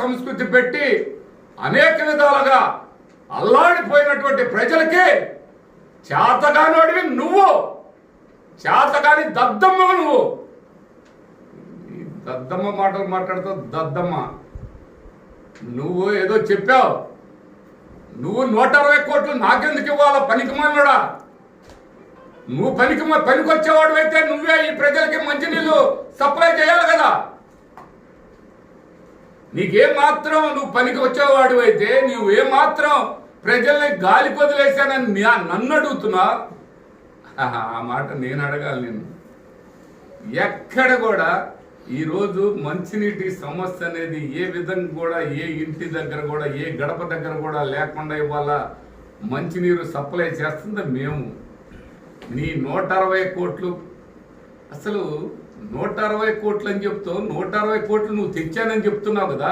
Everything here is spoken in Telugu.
సంస్కృతి పెట్టి అనేక విధాలుగా అల్లాడిపోయినటువంటి ప్రజలకి చేతగానోడివి నువ్వు, చేతగాని దద్దమ్మ నువ్వు. దద్దమ్మ మాటలు మాట్లాడుతావు. దద్దమ్మ నువ్వు ఏదో చెప్పావు. నువ్వు 160 కోట్లు నాకెందుకు ఇవ్వాలా పనికిమాలినోడా? నువ్వు పనికొచ్చేవాడు అయితే నువ్వే ఈ ప్రజలకి మంచినీళ్ళు సప్లై చేయాలి కదా. నీకేమాత్రం నువ్వు పనికి వచ్చేవాడు అయితే నువ్వేమాత్రం ప్రజల్ని గాలి వదిలేశానని నన్ను అడుగుతున్నా. ఆ మాట నేను అడగాలి నిన్ను. ఎక్కడ కూడా ఈరోజు మంచినీటి సమస్య అనేది ఏ విధంగా కూడా ఏ ఇంటి దగ్గర కూడా ఏ గడప దగ్గర కూడా లేకుండా ఇవాళ మంచినీరు సప్లై చేస్తుంది మేము. నీ 160 కోట్లు అసలు 160 కోట్లు అని చెప్తావు. 160 కోట్లు నువ్వు తెచ్చానని చెప్తున్నావు కదా.